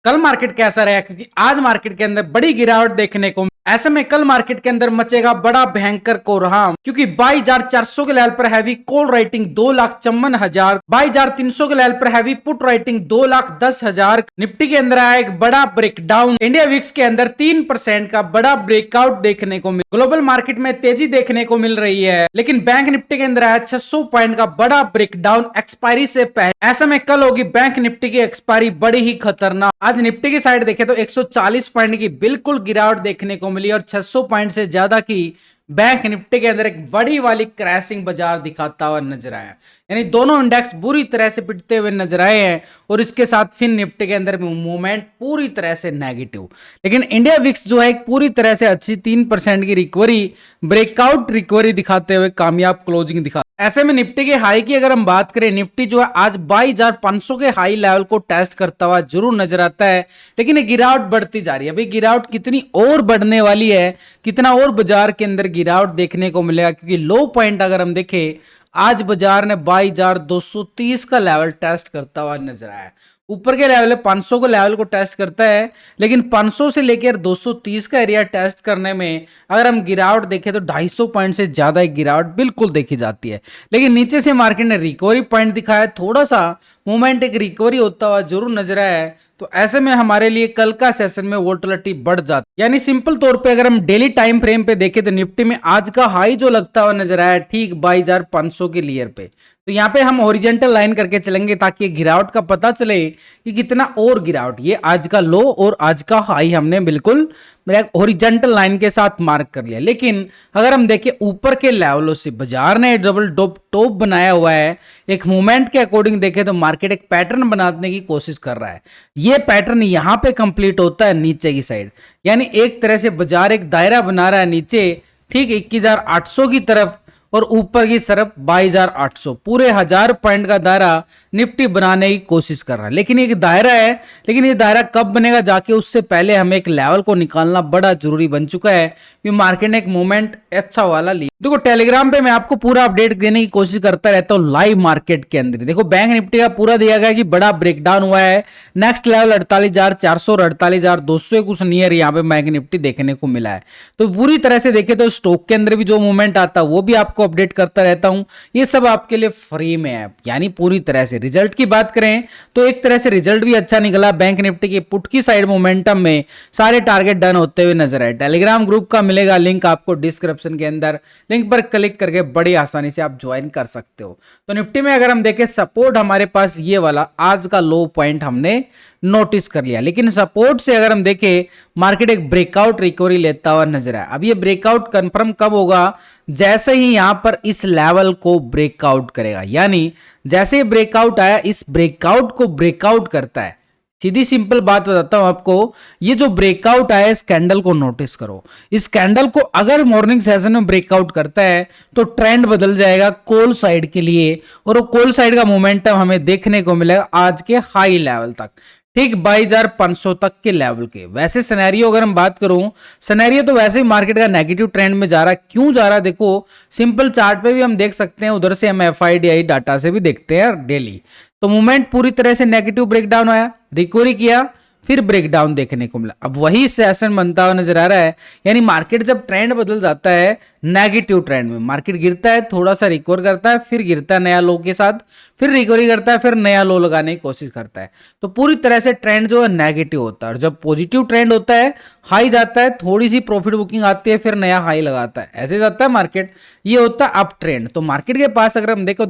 कल मार्केट कैसा रहा, क्योंकि आज मार्केट के अंदर बड़ी गिरावट देखने को। ऐसे में कल मार्केट के अंदर मचेगा बड़ा भयंकर कोरहाम, क्योंकि 22,400 के लेवल पर हैवी कॉल राइटिंग 2,54,000, 22,300 के लेवल पर हैवी पुट राइटिंग 2,10,000। निफ्टी के अंदर आया एक बड़ा ब्रेकडाउन, इंडिया विक्स के अंदर 3% का बड़ा ब्रेकआउट देखने को मिला। ग्लोबल मार्केट में तेजी देखने को मिल रही है, लेकिन बैंक निफ्टी के अंदर आया 600 पॉइंट का बड़ा ब्रेकडाउन एक्सपायरी से पहले। ऐसा में कल होगी बैंक निफ्टी की एक्सपायरी बड़ी ही खतरनाक। आज निफ्टी की साइड देखे तो 140 पॉइंट की बिल्कुल गिरावट देखने को मिली और 600 पॉइंट से ज्यादा की बैंक निफ्टी के अंदर एक बड़ी वाली क्रैशिंग बाजार दिखाता हुआ नजर आया। यानी दोनों इंडेक्स बुरी तरह से पिटते हुए नजर आए हैं और इसके साथ फिर निफ्टी के अंदर मूवमेंट पूरी तरह से नेगेटिव। लेकिन इंडिया विक्स जो है एक पूरी तरह से अच्छी 3% की रिकवरी, ब्रेकआउट रिकवरी दिखाते हुए कामयाब क्लोजिंग दिखा। ऐसे में निफ्टी के हाई की अगर हम बात करें, निफ्टी जो है आज 22,500 के हाई लेवल को टेस्ट करता हुआ जरूर नजर आता है, लेकिन ये गिरावट बढ़ती जा रही है। अभी गिरावट कितनी और बढ़ने वाली है, कितना और बाजार के अंदर गिरावट देखने को मिलेगा, क्योंकि लो पॉइंट अगर हम देखें आज बाजार ने 22,230 का लेवल टेस्ट करता हुआ नजर आया। ऊपर के लेवल 500 के लेवल को टेस्ट करता है, लेकिन 500 से लेकर 230 का एरिया टेस्ट करने में अगर हम गिरावट देखें तो 250 पॉइंट से ज्यादा एक गिरावट बिल्कुल देखी जाती है। लेकिन नीचे से मार्केट ने रिकवरी पॉइंट दिखाया, थोड़ा सा मूवमेंट एक रिकवरी होता हुआ जरूर नजर आया है। तो ऐसे में हमारे लिए कल का सेशन में वोलेटिलिटी बढ़ जाती, यानी सिंपल तौर पे अगर हम डेली टाइम फ्रेम पे देखें तो निफ्टी में आज का हाई जो लगता हुआ नजर आया ठीक 22,500 के लेयर पे। तो यहाँ पे हम हॉरिजॉन्टल लाइन करके चलेंगे ताकि ये गिरावट का पता चले कि कितना और गिरावट। ये आज का लो और आज का हाई हमने बिल्कुल हॉरिजॉन्टल लाइन के साथ मार्क कर लिया। लेकिन अगर हम देखें ऊपर के लेवलों से बाजार ने डबल टॉप बनाया हुआ है, एक मूवमेंट के अकॉर्डिंग देखें तो मार्केट एक पैटर्न बनाने की कोशिश कर रहा है। ये पैटर्न यहाँ पे कंप्लीट होता है नीचे की साइड, यानी एक तरह से बाजार एक दायरा बना रहा है नीचे ठीक 21,800 की तरफ और ऊपर की तरफ 22,800, पूरे 1000 पॉइंट का दायरा निफ्टी बनाने की कोशिश कर रहा है। लेकिन एक दायरा है, लेकिन ये दायरा कब बनेगा जाके उससे पहले हमें एक लेवल को निकालना बड़ा जरूरी बन चुका है, क्योंकि मार्केट ने एक मूवमेंट अच्छा वाला लिया। देखो टेलीग्राम पे मैं आपको पूरा अपडेट देने की कोशिश करता रहता हूँ लाइव मार्केट के अंदर। देखो बैंक निफ्टी का पूरा दिया गया कि बड़ा ब्रेकडाउन हुआ है, नेक्स्ट लेवल 48,400 और 48,200 कुछ नियर यहाँ पे बैंक निफ्टी देखने को मिला है। तो पूरी तरह से देखे तो स्टॉक के अंदर भी जो मूवमेंट आता है वो भी आपको अपडेट करता रहता हूं। ये सब आपके लिए फ्री में है, यानी पूरी तरह से। रिजल्ट की बात करें तो एक तरह से रिजल्ट भी अच्छा निकला। बैंक निफ्टी की पुट की साइड मोमेंटम में सारे टारगेट डन होते हुए नजर आए। टेलीग्राम ग्रुप का मिलेगा लिंक आपको डिस्क्रिप्शन के अंदर, लिंक पर क्लिक करके बड़ी आसानी से आप ज्वाइन कर सकते हो। तो निफ्टी में अगर हम देखें सपोर्ट हमारे पास ये वाला आज का लो पॉइंट हमने नोटिस कर लिया, लेकिन सपोर्ट से अगर हम देखें मार्केट एक ब्रेकआउट रिकवरी लेता हुआ नजर आया। अब ये ब्रेकआउट कंफर्म कब होगा, जैसे ही यहां पर इस लेवल को ब्रेकआउट करेगा, यानी जैसे ही ब्रेकआउट आया इस ब्रेकआउट को ब्रेकआउट करता है। सीधी सिंपल बात बताता हूं आपको, ये जो ब्रेकआउट आया इस कैंडल को नोटिस करो। इस कैंडल को अगर मॉर्निंग सेशन में ब्रेकआउट करता है तो ट्रेंड बदल जाएगा कॉल साइड के लिए, और वो कॉल साइड का मोमेंटम हमें देखने को मिलेगा आज के हाई लेवल तक, ठीक 22,500 तक के लेवल के। वैसे सिनेरियो अगर हम बात करूं, सिनेरियो तो वैसे ही मार्केट का नेगेटिव ट्रेंड में जा रहा है। क्यों जा रहा है देखो, सिंपल चार्ट पे भी हम देख सकते हैं, उधर से हम एफआईडीआई डाटा से भी देखते हैं डेली। तो मूवमेंट पूरी तरह से नेगेटिव ब्रेकडाउन आया, रिकवरी किया, फिर ब्रेकडाउन देखने को मिला। अब वही सेशन बनता हुआ नजर आ रहा है, यानी मार्केट जब ट्रेंड बदल जाता है नेगेटिव ट्रेंड में, मार्केट गिरता है, थोड़ा सा रिकवर करता है, फिर गिरता है नया लो के साथ, फिर रिकवरी करता है, फिर नया लो लगाने की कोशिश करता है। तो पूरी तरह से ट्रेंड जो है नेगेटिव होता है, और जब पॉजिटिव ट्रेंड होता है हाई जाता है, थोड़ी सी प्रॉफिट बुकिंग आती है, फिर नया हाई लगाता है, ऐसे जाता है मार्केट। ये होता है अप ट्रेंड। तो मार्केट के पास अगर हम देखो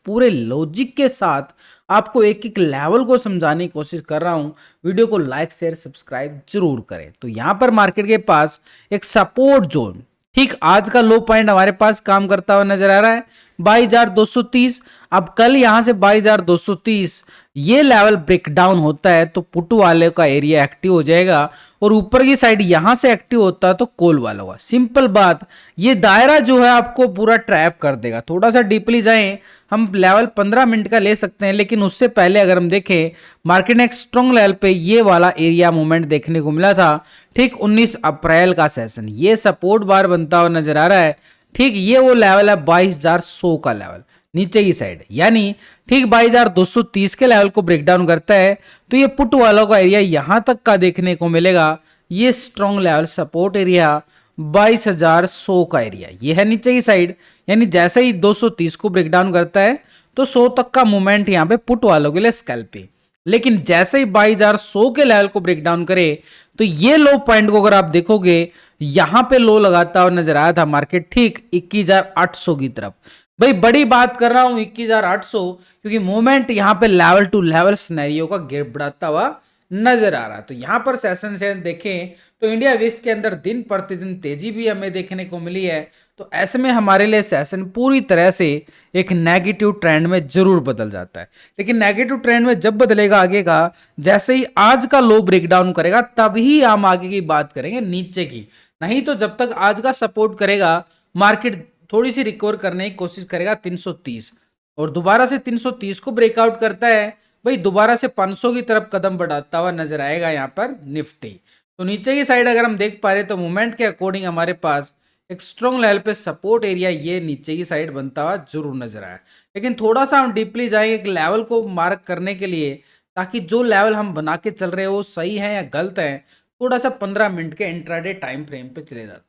पूरे लॉजिक के साथ आपको एक एक लेवल को समझाने की कोशिश कर रहा हूं। वीडियो को लाइक शेयर सब्सक्राइब जरूर करें। तो यहां पर मार्केट के पास एक सपोर्ट जोन, ठीक आज का लो पॉइंट हमारे पास काम करता हुआ नजर आ रहा है 22,230। अब कल यहां से 22,230 ये लेवल ब्रेकडाउन होता है तो पुट वाले का एरिया एक्टिव हो जाएगा, और ऊपर की साइड यहां से एक्टिव होता है तो कॉल वाला होगा। सिंपल बात, ये दायरा जो है आपको पूरा ट्रैप कर देगा। थोड़ा सा डीपली जाएं, हम लेवल 15 मिनट का ले सकते हैं, लेकिन उससे पहले अगर हम देखें मार्केट ने एक स्ट्रॉन्ग लेवल पे ये वाला एरिया मूवमेंट देखने को मिला था, ठीक 19 अप्रैल का सेशन। ये सपोर्ट बार बनता हुआ नजर आ रहा है, ठीक ये वो लेवल है 22,100 का लेवल। नीचे की साइड, यानी ठीक 2230 के लेवल को ब्रेक डाउन करता है तो ये पुट वालों का एरिया यहां तक का देखने को मिलेगा। ये स्ट्रॉन्ग लेवल सपोर्ट एरिया 22,100 का एरिया, ये है नीचे की साइड। यानी जैसे ही 230 को ब्रेक डाउन करता है तो 100 तक का मूवमेंट यहाँ पे पुट वालों के लिए स्कैल्पिंग। लेकिन जैसे ही 22,100 के लेवल को ब्रेक डाउन करे तो ये लो पॉइंट को अगर आप देखोगे, यहां पे लो लगाता हुआ नजर आया था मार्केट ठीक 21,800 की तरफ। भाई बड़ी बात कर रहा हूं 21,800, क्योंकि मोमेंट यहां पे लेवल टू लेवल सिनेरियो का गैप बढ़ाता हुआ नजर आ रहा है। तो यहां पर सेशन से देखें तो इंडिया विक्स के अंदर दिन प्रतिदिन तेजी भी हमें देखने को मिली है। तो ऐसे में हमारे लिए सेशन पूरी तरह से एक नेगेटिव ट्रेंड में जरूर बदल जाता है। लेकिन नेगेटिव ट्रेंड में जब बदलेगा आगे का, जैसे ही आज का लो ब्रेक डाउन करेगा तभी हम आगे की बात करेंगे नीचे की। नहीं तो जब तक आज का सपोर्ट करेगा मार्केट थोड़ी सी रिकवर करने की कोशिश करेगा 330, और दोबारा से 330 को ब्रेकआउट करता है भाई दोबारा से 500 की तरफ कदम बढ़ाता हुआ नजर आएगा यहाँ पर निफ्टी। तो नीचे की साइड अगर हम देख पा रहे तो मूवमेंट के अकॉर्डिंग हमारे पास एक स्ट्रॉन्ग लेवल पे सपोर्ट एरिया ये नीचे की साइड बनता हुआ जरूर नजर आया। लेकिन थोड़ा सा हम डीपली जाएंगे एक लेवल को मार्क करने के लिए, ताकि जो लेवल हम बना के चल रहे हैं वो सही है या गलत है, थोड़ा सा 15 मिनट के इंट्राडे टाइम फ्रेम पे चले जाते हैं।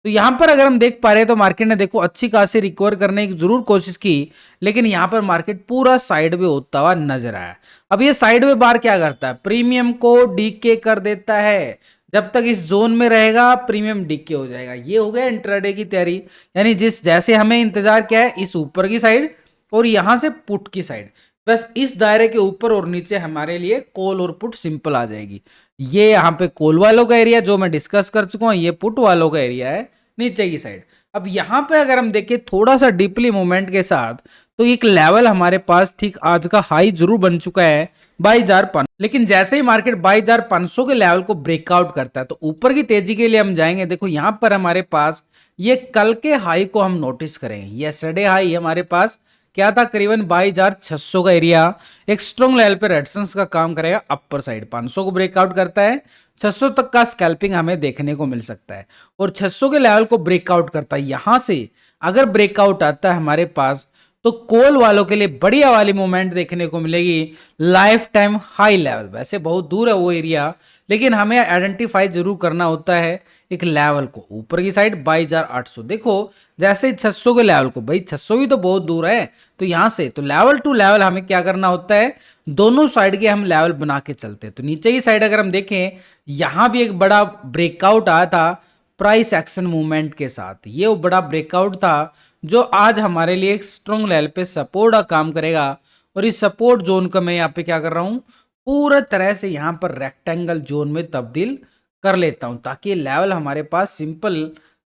तो यहां पर अगर हम देख पा रहे हैं तो मार्केट ने देखो अच्छी खासी रिकवर करने की जरूर कोशिश की, लेकिन यहां पर मार्केट पूरा साइड वे होता हुआ नजर आया। अब ये साइड वे बार क्या करता है, प्रीमियम को डीके कर देता है। जब तक इस जोन में रहेगा प्रीमियम डीके हो जाएगा। ये हो गया इंट्राडे की तैयारी, यानी जिस जैसे हमें इंतजार क्या है इस ऊपर की साइड और यहां से पुट की साइड, बस इस दायरे के ऊपर और नीचे हमारे लिए कॉल और पुट सिंपल आ जाएगी। ये यहाँ पे कॉल वालों का एरिया जो मैं डिस्कस कर चुका हूँ, ये पुट वालों का एरिया है नीचे की साइड। अब यहाँ पे अगर हम देखें थोड़ा सा डीपली मूवमेंट के साथ, तो एक लेवल हमारे पास ठीक आज का हाई जरूर बन चुका है 22,500। लेकिन जैसे ही मार्केट 22,500 के लेवल को ब्रेकआउट करता है तो ऊपर की तेजी के लिए हम जाएंगे। देखो यहाँ पर हमारे पास ये कल के हाई को हम नोटिस करेंगे। यस्टरडे हाई हमारे पास क्या था, करीबन 22,600 का एरिया एक स्ट्रॉन्ग लेवल पे रेजिस्टेंस का काम करेगा। अपर साइड 500 को ब्रेकआउट करता है, 600 तक का स्कैल्पिंग हमें देखने को मिल सकता है, और 600 के लेवल को ब्रेकआउट करता है। यहां से अगर ब्रेकआउट आता है हमारे पास तो कॉल वालों के लिए बढ़िया वाली मूवमेंट देखने को मिलेगी, लाइफ टाइम हाई लेवल। वैसे बहुत दूर है वो एरिया, लेकिन हमें आइडेंटिफाई जरूर करना होता है एक लेवल को। ऊपर की साइड 22,800, देखो जैसे ही 600 के लेवल को, भाई 600 भी तो बहुत दूर है, तो यहां से तो लेवल टू लेवल हमें क्या करना होता है, दोनों साइड के हम लेवल बना के चलते हैं। तो नीचे की साइड अगर हम देखें, यहां भी एक बड़ा ब्रेकआउट आया था प्राइस एक्शन मूवमेंट के साथ। ये वो बड़ा ब्रेकआउट था जो आज हमारे लिए एक स्ट्रॉन्ग लेवल पे सपोर्ट का काम करेगा। और इस सपोर्ट जोन का मैं यहाँ पे क्या कर रहा हूँ, पूरा तरह से यहाँ पर रेक्टेंगल जोन में तब्दील कर लेता हूँ, ताकि लेवल हमारे पास सिंपल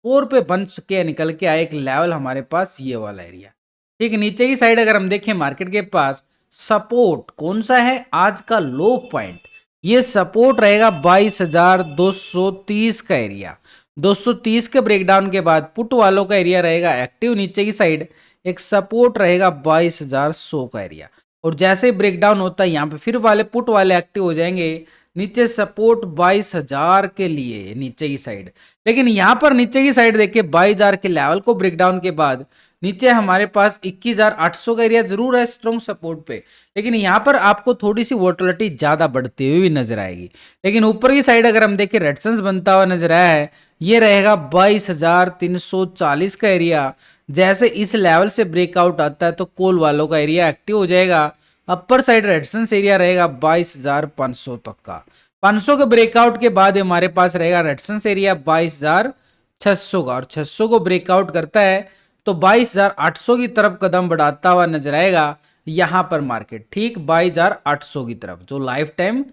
4 पे बन के निकल के आए। एक लेवल हमारे पास ये वाला एरिया, ठीक नीचे की साइड अगर हम देखें मार्केट के पास सपोर्ट कौन सा है, आज का लो पॉइंट, ये सपोर्ट रहेगा 22,230 का एरिया। 230 के ब्रेकडाउन के बाद पुट वालों का एरिया रहेगा एक्टिव नीचे की साइड, एक सपोर्ट रहेगा 22,100 का एरिया। और जैसे ही ब्रेकडाउन होता है यहाँ पे फिर वाले पुट वाले एक्टिव हो जाएंगे, नीचे सपोर्ट 22,000 के लिए नीचे की साइड। लेकिन यहाँ पर नीचे की साइड देखिए 22,000 के लेवल को ब्रेकडाउन के बाद नीचे हमारे पास 21,800 का एरिया जरूर है स्ट्रॉन्ग सपोर्ट पे, लेकिन यहाँ पर आपको थोड़ी सी वोलेटिलिटी ज्यादा बढ़ती हुई भी नजर आएगी। लेकिन ऊपर की साइड अगर हम देखें रेजिस्टेंस बनता हुआ नजर आया है, ये रहेगा 22,340 का एरिया। जैसे इस लेवल से ब्रेकआउट आता है तो कॉल वालों का एरिया एक्टिव हो जाएगा। अपर साइड रेजिस्टेंस एरिया रहेगा 22,500 तक का। 500 के ब्रेकआउट के बाद हमारे पास रहेगा रेजिस्टेंस एरिया 22,600 का, और 600 को ब्रेकआउट करता है तो 22,800 की तरफ कदम बढ़ाता हुआ नजर आएगा। यहां पर मार्केट ठीक 22,800 की तरफ जो लाइफ टाइम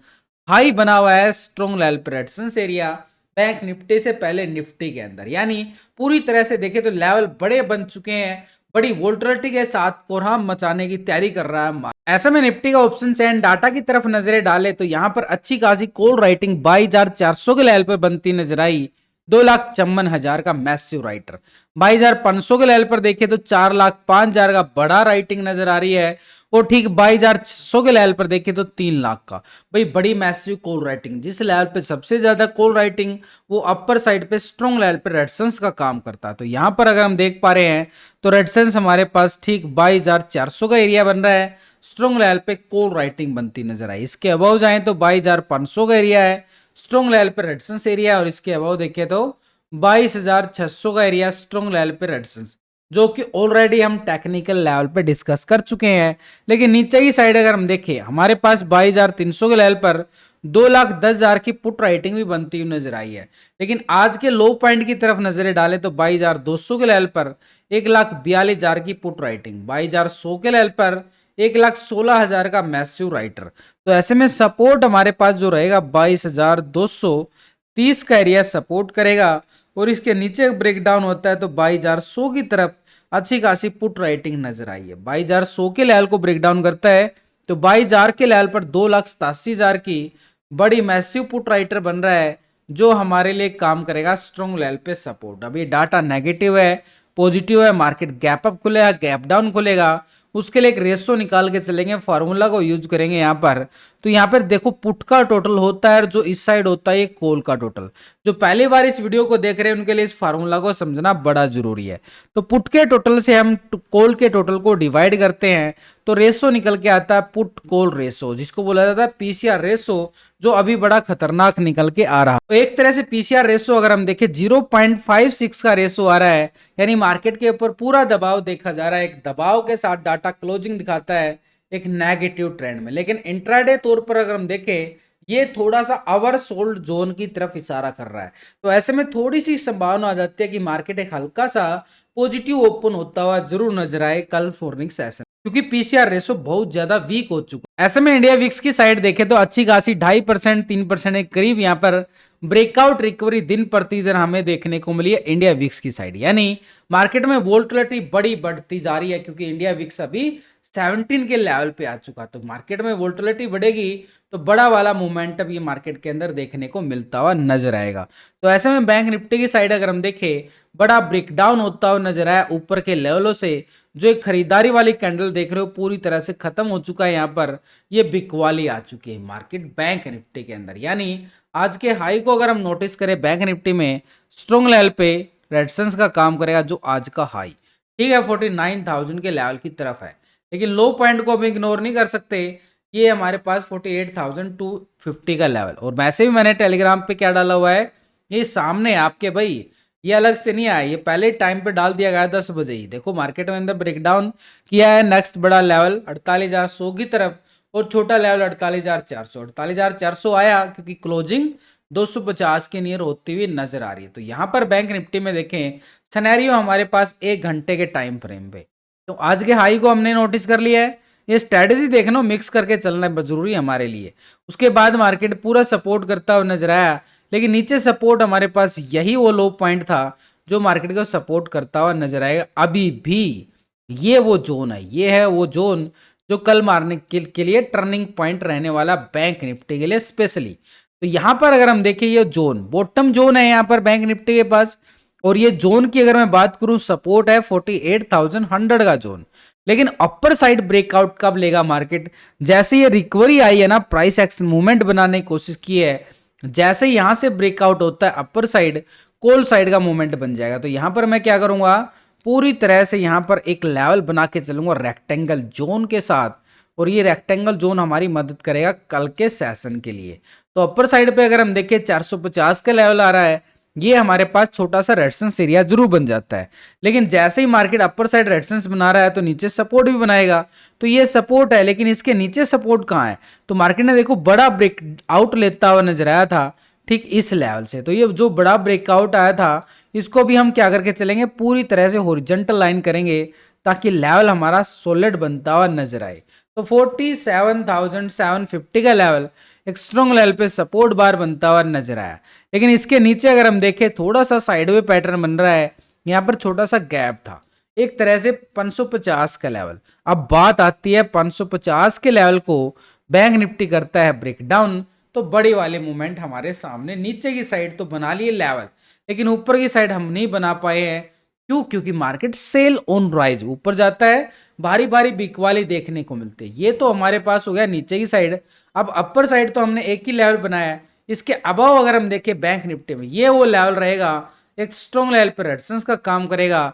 हाई बना हुआ है स्ट्रॉन्ग लेवल पे रेजिस्टेंस एरिया बैंक निफ्टी से पहले निफ्टी के अंदर, यानी पूरी तरह से देखें तो लेवल बड़े बन चुके हैं। बड़ी वोल्टिलिटी के साथ कोरहाम मचाने की तैयारी कर रहा है। ऐसे में निफ्टी का ऑप्शन चैन डाटा की तरफ नजरें डाले तो यहां पर अच्छी खासी कॉल राइटिंग 22,400 के लेवल पर बनती नजर आई। 2,54,000 का मैसिव राइटर, 22,500 के लेवल पर देखें तो 4,05,000 का बड़ा राइटिंग नजर आ रही है। और ठीक 22,600 के लेवल पर देखें तो 3 लाख का। भाई बड़ी मैसिव कॉल राइटिंग, जिस लेवल पे सबसे ज्यादा कॉल राइटिंग वो अपर साइड पे स्ट्रॉन्ग लेवल पे रेडसेंस का काम करता है। तो यहाँ पर अगर हम देख पा रहे हैं तो रेडसेंस हमारे पास ठीक 22,400 का एरिया बन रहा है, स्ट्रॉन्ग लेवल पे कॉल राइटिंग बनती नजर आई। इसके अबव जाए तो 22,500 का एरिया है, स्ट्रॉन्ग लेवल पे रेडसेंस एरिया, और इसके अबव देखें तो 22,600 का एरिया स्ट्रॉन्ग लेवल पे रेडसेंस, जो कि ऑलरेडी हम टेक्निकल लेवल पे डिस्कस कर चुके हैं। लेकिन नीचे की साइड अगर हम देखें हमारे पास 22,300 के लेवल पर 2,10,000 की पुट राइटिंग भी बनती हुई नजर आई है। लेकिन आज के लो पॉइंट की तरफ नजरें डालें तो 22,200 के लेवल पर 1,42,000 की पुट राइटिंग, 22,100 के लेवल पर 1,16,000 का मैसिव राइटर। तो ऐसे में सपोर्ट हमारे पास जो रहेगा 22,230 का एरिया सपोर्ट करेगा, और इसके नीचे ब्रेकडाउन होता है तो 22,100 की तरफ अच्छी खासी पुट राइटिंग नजर आई है। 22,100 के लेवल को ब्रेकडाउन करता है तो 22,000 के लेवल पर 2,87,000 की बड़ी मैसिव पुट राइटर बन रहा है, जो हमारे लिए काम करेगा स्ट्रॉन्ग लेवल पे सपोर्ट। अभी डाटा नेगेटिव है, पॉजिटिव है, मार्केट गैप अप खुलेगा, गैप डाउन खुलेगा, उसके लिए एक रेशो निकाल के चलेंगे, फार्मूला को यूज करेंगे यहाँ पर। तो यहाँ पर देखो पुट का टोटल होता है और जो इस साइड होता है ये कॉल का टोटल। जो पहली बार इस वीडियो को देख रहे हैं उनके लिए इस फार्मूला को समझना बड़ा जरूरी है। तो पुट के टोटल से हम कॉल के टोटल को डिवाइड करते हैं तो रेशो निकल के आता है पुट कॉल रेशो, जिसको बोला जाता है पीसीआर रेशो, जो अभी बड़ा खतरनाक निकल के आ रहा है। तो एक तरह से पीसीआर रेशो अगर हम देखें 0.56 का रेशो आ रहा है, यानी मार्केट के ऊपर पूरा दबाव देखा जा रहा है। एक दबाव के साथ डाटा क्लोजिंग दिखाता है एक नेगेटिव ट्रेंड में। लेकिन इंट्राडे तौर पर अगर हम देखें ये थोड़ा सा अवर सोल्ड जोन की तरफ इशारा कर रहा है। तो ऐसे में थोड़ी सी संभावना आ जाती है कि मार्केट एक हल्का सा पॉजिटिव ओपन होता हुआ जरूर नजर आए कल मॉर्निंग सेशन, क्योंकि पीसीआर रेशो बहुत ज्यादा वीक हो चुका है। ऐसे में इंडिया विक्स की साइड देखें तो अच्छी खासी 2.5% 3% के करीब यहाँ पर ब्रेकआउट रिकवरी दिन प्रतिदिन हमें देखने को मिली है इंडिया विक्स की साइड। यानी मार्केट में वोल्टिलिटी बड़ी बढ़ती जा रही है, क्योंकि इंडिया विक्स अभी 17 के लेवल पे आ चुका। तो मार्केट में वोल्टिलिटी बढ़ेगी तो बड़ा वाला मोमेंटम ये मार्केट के अंदर देखने को मिलता हुआ नजर आएगा। तो ऐसे में बैंक निफ्टी की साइड अगर हम देखें बड़ा ब्रेकडाउन होता हुआ नजर आया ऊपर के लेवलों से। जो एक खरीदारी वाली कैंडल देख रहे हो पूरी तरह से खत्म हो चुका है, यहाँ पर ये बिकवाली आ चुकी है मार्केट बैंक निफ्टी के अंदर। यानी आज के हाई को अगर हम नोटिस करें बैंक निफ्टी में स्ट्रॉन्ग लेवल पे रेजिस्टेंस का काम करेगा, जो आज का हाई ठीक है 49,000 के लेवल की तरफ है। लेकिन लो पॉइंट को हम इग्नोर नहीं कर सकते, ये हमारे पास 48,250 का लेवल। और वैसे भी मैंने टेलीग्राम पे क्या डाला हुआ है, ये सामने आपके भाई, ये अलग से नहीं आया, ये पहले टाइम पे डाल दिया गया 10 बजे ही। देखो मार्केट में अंदर ब्रेकडाउन किया है, नेक्स्ट बड़ा लेवल 48,100 की तरफ और छोटा लेवल 48,400। 48,400 आया क्योंकि क्लोजिंग 250 के नियर होती हुई नजर आ रही है। तो यहाँ पर बैंक निफ्टी में देखें सिनेरियो हमारे पास 1 घंटे के टाइम फ्रेम पे, तो आज के हाई को हमने नोटिस कर लिया है। ये स्ट्रेटेजी देखना मिक्स करके चलना जरूरी है हमारे लिए। उसके बाद मार्केट पूरा सपोर्ट करता हुआ नजर आया, लेकिन नीचे सपोर्ट हमारे पास यही वो लो पॉइंट था जो मार्केट को सपोर्ट करता हुआ नजर आएगा। अभी भी ये वो जोन है, ये है वो जोन जो कल मारने के लिए टर्निंग पॉइंट रहने वाला बैंक निफ्टी के लिए स्पेशली। तो यहाँ पर अगर हम देखें ये जोन बॉटम जोन है यहाँ पर बैंक निफ्टी के पास, और ये जोन की अगर मैं बात करूं सपोर्ट है 48,100 का जोन। लेकिन अपर साइड ब्रेकआउट कब लेगा मार्केट, जैसे ये रिकवरी आई है ना, प्राइस एक्शन मूवमेंट बनाने की कोशिश की है, जैसे यहां से ब्रेकआउट होता है अपर साइड कॉल साइड का मूवमेंट बन जाएगा। तो यहां पर मैं क्या करूंगा, पूरी तरह से यहां पर एक लेवल बना के चलूंगा रेक्टेंगल जोन के साथ, और ये रेक्टेंगल जोन हमारी मदद करेगा कल के सेशन के लिए। तो अपर साइड पे अगर हम देखें 450 का लेवल आ रहा है, ये हमारे पास छोटा सा रेजिस्टेंस एरिया जरूर बन जाता है। लेकिन जैसे ही मार्केट अपर साइड रेजिस्टेंस बना रहा है तो नीचे सपोर्ट भी बनाएगा। तो ये सपोर्ट है, लेकिन इसके नीचे सपोर्ट कहाँ है, तो मार्केट ने देखो बड़ा ब्रेकआउट लेता हुआ नजर आया था ठीक इस लेवल से। तो ये जो बड़ा ब्रेकआउट आया था इसको भी हम क्या करके चलेंगे, पूरी तरह से हॉरिजॉन्टल लाइन करेंगे ताकि लेवल हमारा सॉलिड बनता हुआ नजर आए। तो 47,750 का लेवल एक स्ट्रॉन्ग लेवल पे सपोर्ट बार बनता हुआ नजर आया। लेकिन इसके नीचे अगर हम देखें थोड़ा सा साइडवे पैटर्न बन रहा है, यहाँ पर छोटा सा गैप था एक तरह से 550 का लेवल। अब बात आती है 550 के लेवल को बैंक निफ्टी करता है ब्रेकडाउन, तो बड़ी वाले मूवमेंट हमारे सामने नीचे की साइड तो बना लिए लेवल, लेकिन ऊपर की साइड हम नहीं बना पाए हैं। क्यों? क्योंकि मार्केट सेल ऑन राइज ऊपर जाता है, भारी भारी बिक वाली देखने को मिलते हैं। ये तो हमारे पास हो गया नीचे की साइड। अब अपर साइड तो हमने एक ही लेवल बनाया है। इसके अबव अगर हम देखें बैंक निफ्टी में, ये वो लेवल रहेगा, एक स्ट्रॉन्ग लेवल पर रेजिस्टेंस का काम करेगा।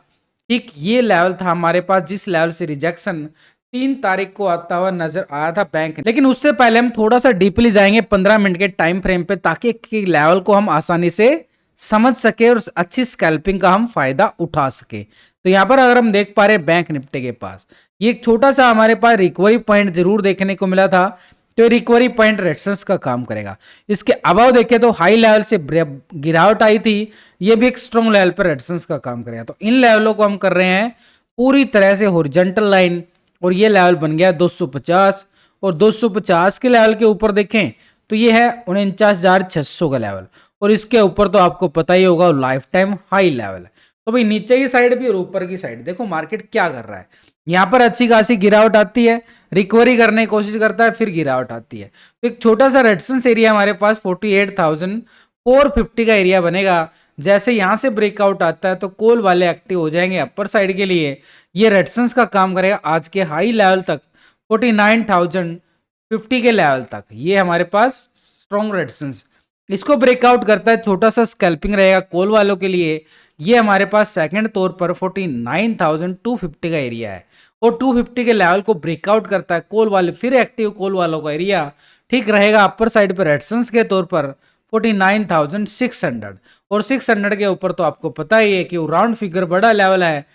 ठीक ये लेवल था हमारे पास जिस लेवल से रिजेक्शन 3 तारीख को आता हुआ नजर आया था बैंक। लेकिन उससे पहले हम थोड़ा सा डीपली जाएंगे 15 मिनट के टाइम फ्रेम पे, ताकि लेवल को हम आसानी से समझ सके और अच्छी स्कैल्पिंग का हम फायदा उठा सके। तो यहाँ पर अगर हम देख पा रहे हैं बैंक निफ्टी के पास ये एक छोटा सा हमारे पास रिकवरी पॉइंट जरूर देखने को मिला था। तो रिकवरी पॉइंट रेजिस्टेंस का काम करेगा। इसके अबाव देखें तो हाई लेवल से गिरावट आई थी, ये भी एक स्ट्रॉन्ग लेवल पर रेजिस्टेंस का काम करेगा। तो इन लेवलों को हम कर रहे हैं पूरी तरह से हॉरिजॉन्टल लाइन, और ये लेवल बन गया 250। और 250 के लेवल के ऊपर देखें तो ये है 49,600 का लेवल, और इसके ऊपर तो आपको पता ही होगा लाइफ टाइम हाई लेवल है। तो भाई नीचे की साइड भी और ऊपर की साइड देखो मार्केट क्या कर रहा है। यहाँ पर अच्छी खासी गिरावट आती है, रिकवरी करने की कोशिश करता है, फिर गिरावट आती है। तो एक छोटा सा रेजिस्टेंस एरिया हमारे पास 48,450 का एरिया बनेगा। जैसे यहाँ से ब्रेकआउट आता है तो कॉल वाले एक्टिव हो जाएंगे अपर साइड के लिए। ये रेजिस्टेंस का काम करेगा आज के हाई लेवल तक 49,050 के लेवल तक, ये हमारे पास स्ट्रॉन्ग रेजिस्टेंस। इसको ब्रेकआउट करता है, छोटा सा स्कैल्पिंग रहेगा कॉल वालों के लिए। ये हमारे पास सेकंड तौर पर 49,250 का एरिया है, और 250 के लेवल को ब्रेकआउट करता है कॉल वाले, फिर एक्टिव कॉल वालों का एरिया ठीक रहेगा अपर साइड पर रेजिस्टेंस के तौर पर 49,600। और 600 के ऊपर तो आपको पता ही है कि राउंड फिगर बड़ा लेवल है,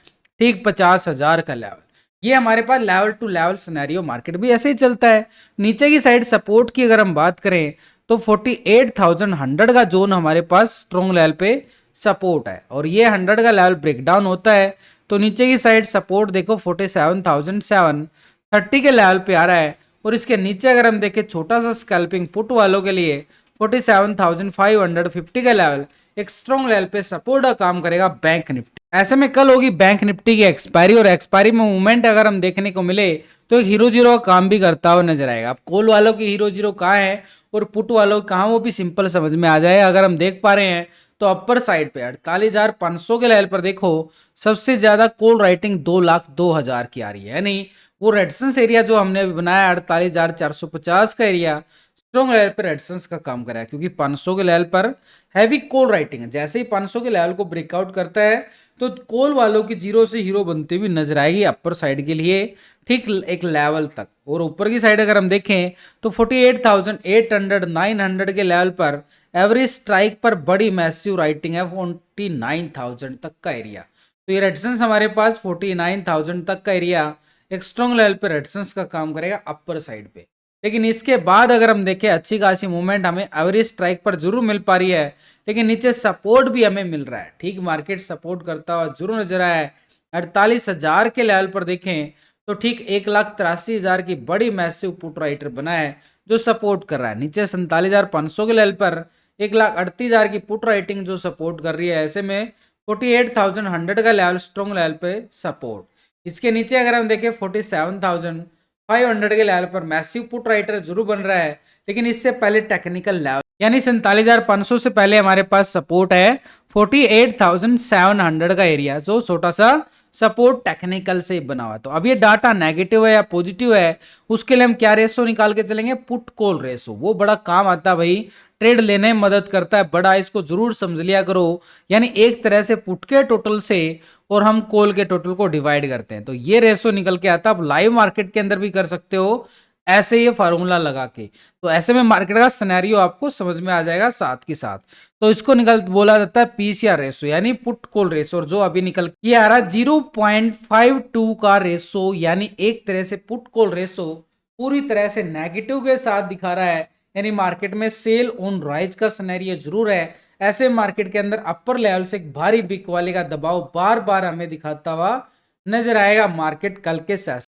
ठीक 50,000 का लेवल। ये हमारे पास level to level scenario market भी ऐसे ही चलता है। नीचे की साइड सपोर्ट की अगर हम बात करें तो 48,100 का जोन हमारे पास स्ट्रॉन्ग लेवल पे सपोर्ट है, और ये 100 का लेवल ब्रेकडाउन होता है तो नीचे की साइड सपोर्ट देखो 47,730 के लेवल पे आ रहा है। और इसके नीचे अगर हम देखें छोटा सा स्कैल्पिंग पुट वालों के लिए 47,550 का लेवल एक स्ट्रॉन्ग लेवल पे सपोर्ट का काम करेगा बैंक निफ्टी। ऐसे में कल होगी बैंक निफ्टी की एक्सपायरी, और एक्सपायरी में मूवमेंट अगर हम देखने को मिले तो एक हीरो जीरो का काम भी करता हुआ नजर आएगा। अब कॉल वालों की हीरो जीरो कहाँ है और पुट वालों कहाँ, वो भी सिंपल समझ में आ जाए। अगर हम देख पा रहे हैं तो अपर साइड पे 48,500 के लेवल पर देखो सबसे ज्यादा कॉल राइटिंग 2,02,000 की आ रही है, यानी वो रेजिस्टेंस एरिया जो हमने अभी बनाया 48,450 का एरिया स्ट्रॉन्ग लेवल पर रेजिस्टेंस का काम करा है, क्योंकि 500 के लेवल पर हैवी कॉल राइटिंग है। जैसे ही 500 के लेवल को ब्रेकआउट करता है तो कॉल वालों की जीरो से हीरो बनती हुई नजर आएगी अपर साइड के लिए ठीक एक लेवल तक। और ऊपर की साइड अगर हम देखें तो 48,800 900 के लेवल पर एवरेज स्ट्राइक पर बड़ी मैसिव राइटिंग है 49,000 तक का एरिया। तो ये रेजिस्टेंस हमारे पास 49,000 तक का एरिया एक स्ट्रॉन्ग लेवल पे रेजिस्टेंस का काम करेगा अपर साइड पे। लेकिन इसके बाद अगर हम देखें अच्छी खासी मूवमेंट हमें एवरेज स्ट्राइक पर जरूर मिल पा रही है, लेकिन नीचे सपोर्ट भी हमें मिल रहा है। ठीक मार्केट सपोर्ट करता हुआ जरूर नजर आया है 48,000 के लेवल पर देखें तो ठीक 1,83,000 की बड़ी मैसिव पुट राइटर बना है जो सपोर्ट कर रहा है। नीचे 47,500 के लेवल पर 1,38,000 की पुट राइटिंग जो सपोर्ट कर रही है। ऐसे में 48,100 का लेवल स्ट्रॉन्ग लेवल पे सपोर्ट। इसके नीचे अगर हम देखें 47,500 के लेवल पर मैसिव पुट राइटर जरूर बन रहा है, लेकिन इससे पहले टेक्निकल लेवल यानी 47,500 से पहले हमारे पास सपोर्ट है 48,700 का एरिया, जो छोटा सा सपोर्ट टेक्निकल से बना हुआ। तो अब ये डाटा नेगेटिव है या पॉजिटिव है, उसके लिए हम क्या रेशो निकाल के चलेंगे, पुट कॉल रेशो। वो बड़ा काम आता है भाई, ट्रेड लेने में मदद करता है बड़ा, इसको जरूर समझ लिया करो। यानी एक तरह से पुट के टोटल से और हम कॉल के टोटल को डिवाइड करते हैं तो ये रेशो निकल के आता है। आप लाइव मार्केट के अंदर भी कर सकते हो ऐसे ये फार्मूला लगा के, तो ऐसे में मार्केट का सिनेरियो आपको समझ में आ जाएगा साथ के साथ। तो इसको निकल बोला जाता है पीसीआर रेशो यानी पुट कॉल रेशो, और जो अभी निकल ये आ रहा है 0.52 का रेशो, यानी एक तरह से पुट कॉल रेशो पूरी तरह से नेगेटिव के साथ दिखा रहा है। यानी मार्केट में सेल ऑन राइज का सिनेरियो जरूर है। ऐसे मार्केट के अंदर अपर लेवल से एक भारी बिक वाले का दबाव बार बार हमें दिखाता हुआ नजर आएगा मार्केट कल के